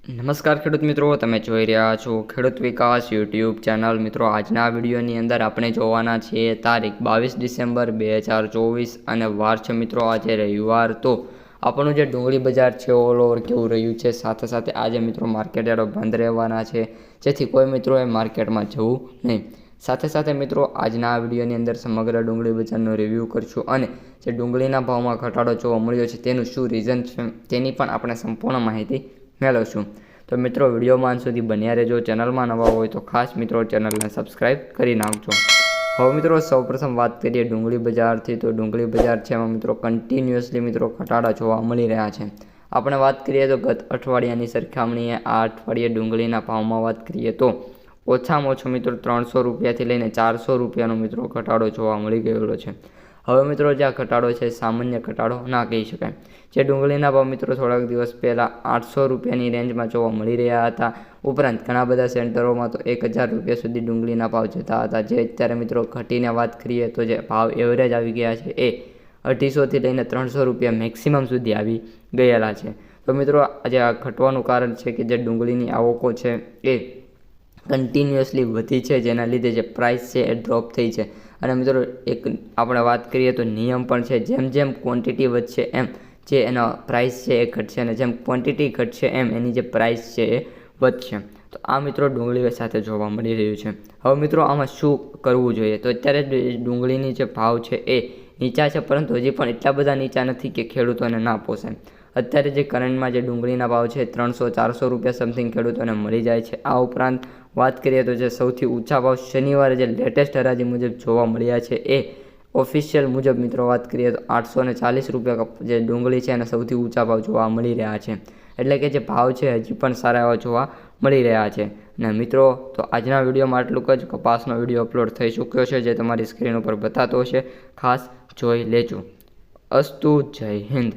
નમસ્કાર ખેડૂત મિત્રો, તમે જોઈ રહ્યા છો ખેડૂત વિકાસ યુટ્યુબ ચેનલ। મિત્રો, આજના વિડીયોની અંદર આપણે જોવાના છીએ તારીખ 22 ડિસેમ્બર 2024 અને વાર છે મિત્રો આજે રવિવાર। તો આપણું જે ડુંગળી બજાર છે ઓલ ઓવર કેવું રહ્યું છે, સાથે સાથે આજે મિત્રો માર્કેટ યાર્ડો બંધ રહેવાના છે, જેથી કોઈ મિત્રોએ માર્કેટમાં જવું નહીં। સાથે સાથે મિત્રો આજના વિડીયોની અંદર સમગ્ર ડુંગળી બજારનો રિવ્યૂ કરશું અને જે ડુંગળીના ભાવમાં ઘટાડો જોવા મળ્યો છે તેનું શું રીઝન છે તેની પણ આપણે સંપૂર્ણ માહિતી મેળવશું। તો મિત્રો વિડીયોમાં અંત સુધી બન્યા રહેજો। ચેનલમાં નવા હોય તો ખાસ મિત્રો ચેનલને સબસ્ક્રાઈબ કરી નાખજો। હવે મિત્રો સૌપ્રથમ વાત કરીએ ડુંગળી બજારથી, તો ડુંગળી બજાર છે એમાં મિત્રો કન્ટિન્યુઅસલી મિત્રો ઘટાડા જોવા મળી રહ્યા છે। આપણે વાત કરીએ તો ગત અઠવાડિયાની સરખામણીએ આ અઠવાડિયે ડુંગળીના ભાવમાં વાત કરીએ તો ઓછામાં ઓછો મિત્રો 300 રૂપિયાથી લઈને 400 રૂપિયાનો મિત્રો ઘટાડો જોવા મળી ગયેલો છે। હવે મિત્રો જે આ ઘટાડો છે સામાન્ય ઘટાડો ના કહી શકાય। જે ડુંગળીના ભાવ મિત્રો થોડાક દિવસ પહેલાં 800 રૂપિયાની રેન્જમાં જોવા મળી રહ્યા હતા, ઉપરાંત ઘણા બધા સેન્ટરોમાં તો 1000 રૂપિયા સુધી ડુંગળીના ભાવ જતા હતા, જે અત્યારે મિત્રો ઘટીને વાત કરીએ તો જે ભાવ એવરેજ આવી ગયા છે એ 250થી લઈને 300 રૂપિયા મેક્સિમમ સુધી આવી ગયેલા છે। તો મિત્રો આજે આ ઘટવાનું કારણ છે કે જે ડુંગળીની આવકો છે એ કન્ટિન્યુઅસલી વધી છે, જેના લીધે જે પ્રાઇસ છે એ ડ્રોપ થઈ છે। અને મિત્રો એક આપણે વાત કરીએ તો નિયમ પણ છે, જેમ જેમ ક્વોન્ટિટી વધશે એમ જે એનો પ્રાઇસ છે એ ઘટશે અને જેમ ક્વોન્ટિટી ઘટશે એમ એની જે પ્રાઇસ છે એ વધશે। તો આ મિત્રો ડુંગળી સાથે જોવા મળી રહ્યું છે। હવે મિત્રો આમાં શું કરવું જોઈએ? તો અત્યારે ડુંગળીની જે ભાવ છે એ નીચા છે, પરંતુ હજી પણ એટલા બધા નીચા નથી કે ખેડૂતોને ના પોસાય। અત્યારે જે કરંટમાં જે ડુંગળીના ભાવ છે 300-400 રૂપિયા સમથિંગ ખેડૂતોને મળી જાય છે। આ ઉપરાંત વાત કરીએ તો જે સૌથી ઊંચા ભાવ શનિવારે જે લેટેસ્ટ હરાજી મુજબ જોવા મળ્યા છે એ ઓફિશિયલ મુજબ મિત્રો વાત કરીએ તો 840 રૂપિયા જે ડુંગળી છે એના સૌથી ઊંચા ભાવ જોવા મળી રહ્યા છે। એટલે કે જે ભાવ છે હજી પણ સારા એવા જોવા મળી રહ્યા છે। અને મિત્રો તો આજના વિડીયોમાં આટલું જ। કપાસનો વિડીયો અપલોડ થઈ ચૂક્યો છે, જે તમારી સ્ક્રીન ઉપર બતાતો હશે, ખાસ જોઈ લેજો। અસ્તુ, જય હિન્દ।